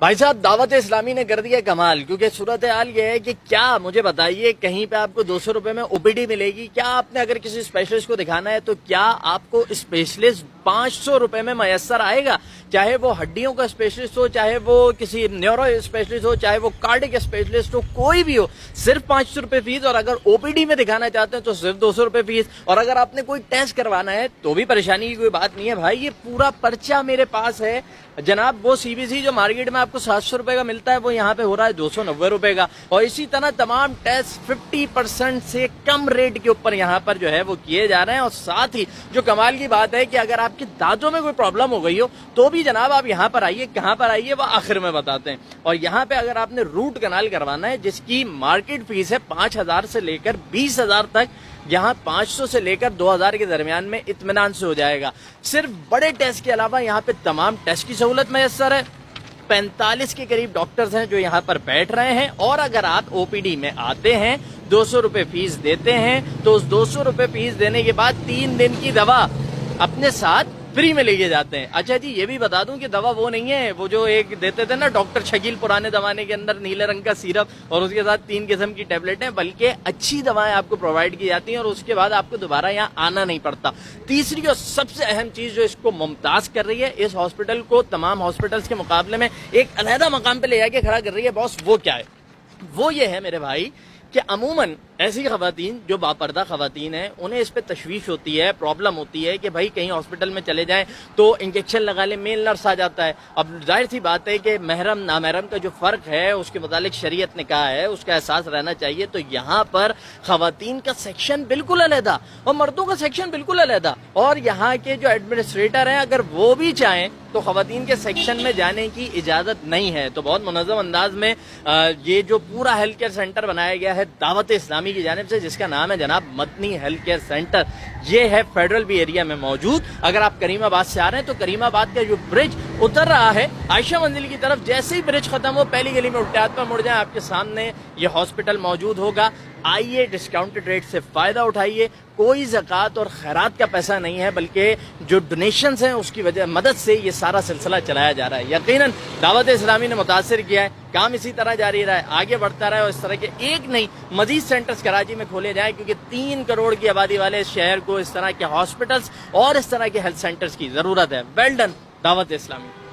بھائی صاحب دعوت اسلامی نے کر دیا کمال، کیونکہ صورتحال یہ ہے کہ کیا مجھے بتائیے کہیں پہ آپ کو 200 روپے میں او پی ڈی ملے گی؟ کیا آپ نے اگر کسی اسپیشلسٹ کو دکھانا ہے تو کیا آپ کو اسپیشلسٹ 500 روپے میں میسر آئے گا؟ چاہے وہ ہڈیوں کا اسپیشلسٹ ہو، چاہے وہ کسی نیورو اسپیشلسٹ ہو، چاہے وہ کارڈک اسپیشلسٹ ہو، کوئی بھی ہو، صرف 500 روپے فیس، اور اگر او پی ڈی میں دکھانا چاہتے ہیں تو صرف 200 روپے فیس، اور اگر آپ نے کوئی ٹیسٹ کروانا ہے تو بھی پریشانی کی کوئی بات نہیں ہے بھائی، یہ پورا پرچہ میرے پاس ہے جناب۔ وہ سی بی سی جو مارکیٹ میں آپ کو 700 روپے کا ملتا ہے وہ یہاں پہ ہو رہا ہے 290 روپے کا، اور اسی طرح تمام ٹیسٹ 50% سے کم ریٹ کے اوپر یہاں پر جو ہے وہ کیے جا رہے ہیں۔ اور ساتھ ہی جو کمال کی بات ہے کہ اگر آپ کے دانتوں میں کوئی پرابلم ہو گئی ہو تو بھی جناب آپ یہاں پر آئیے، کہاں پر آئیے وہ آخر میں بتاتے ہیں۔ اور یہاں پہ اگر آپ نے روٹ کنال کروانا ہے جس کی مارکیٹ فیس ہے 5000 سے لے کر 20000 تک، یہاں 500 سے لے کر 2000 کے درمیان میں اطمینان سے ہو جائے گا۔ صرف بڑے ٹیسٹ کے علاوہ یہاں پہ تمام ٹیسٹ کی سہولت میسر ہے۔ 45 کے قریب ڈاکٹرز ہیں جو یہاں پر بیٹھ رہے ہیں، اور اگر آپ او پی ڈی میں آتے ہیں 200 روپے فیس دیتے ہیں تو اس 200 روپے فیس دینے کے بعد 3 دن کی دوا اپنے ساتھ فری میں لے کے جاتے ہیں۔ اچھا جی یہ بھی بتا دوں کہ دوا وہ نہیں ہے وہ جو ایک دیتے تھے نا ڈاکٹر شکیل پرانے زمانے کے اندر، نیلے رنگ کا سیرپ اور اس کے ساتھ 3 قسم کی ٹیبلٹیں، بلکہ اچھی دوائیں آپ کو پرووائڈ کی جاتی ہیں اور اس کے بعد آپ کو دوبارہ یہاں آنا نہیں پڑتا۔ تیسری اور سب سے اہم چیز جو اس کو ممتاز کر رہی ہے، اس ہاسپٹل کو تمام ہاسپٹلس کے مقابلے میں ایک علیحدہ مقام پہ لے جا کے کھڑا کر رہی ہے باس، وہ کیا ہے؟ وہ یہ ہے میرے بھائی کہ عموماً ایسی خواتین جو باپردہ خواتین ہیں انہیں اس پہ تشویش ہوتی ہے، پرابلم ہوتی ہے کہ بھائی کہیں ہاسپٹل میں چلے جائیں تو انجیکشن لگا لیں، میل نرس آ جاتا ہے۔ اب ظاہر سی بات ہے کہ محرم نامحرم کا جو فرق ہے اس کے متعلق شریعت نے کہا ہے، اس کا احساس رہنا چاہیے۔ تو یہاں پر خواتین کا سیکشن بالکل علیحدہ اور مردوں کا سیکشن بالکل علیحدہ، اور یہاں کے جو ایڈمنسٹریٹر ہیں اگر وہ بھی چاہیں تو خواتین کے سیکشن میں جانے کی اجازت نہیں ہے۔ تو بہت منظم انداز میں یہ جو پورا ہیلتھ کیئر سینٹر بنایا گیا ہے دعوت اسلامی کی جانب سے، جس کا نام ہے جناب مدنی ہیلتھ کیئر سینٹر، یہ ہے فیڈرل بی ایریا میں موجود۔ اگر آپ کریم آباد سے آ رہے ہیں تو کریم آباد کا جو برج اتر رہا ہے عائشہ منزل کی طرف، جیسے ہی برج ختم ہو پہلی گلی میں الٹے ہاتھ پر مڑ جائیں، آپ کے سامنے یہ ہاسپٹل موجود ہوگا۔ آئیے ڈسکاؤنٹڈ ریٹ سے فائدہ اٹھائیے۔ کوئی زکوٰۃ اور خیرات کا پیسہ نہیں ہے، بلکہ جو ڈونیشنز ہیں اس کی وجہ مدد سے یہ سارا سلسلہ چلایا جا رہا ہے۔ یقیناً دعوت اسلامی نے متاثر کیا ہے، کام اسی طرح جاری رہا ہے، آگے بڑھتا رہے، اور اس طرح کے ایک نہیں مزید سینٹرز کراچی میں کھولے جائیں، کیونکہ 3 کروڑ کی آبادی والے اس شہر کو اس طرح کے ہاسپٹلز اور اس طرح کے ہیلتھ سینٹرز کی ضرورت ہے۔ ویل ڈن دعوت اسلامی۔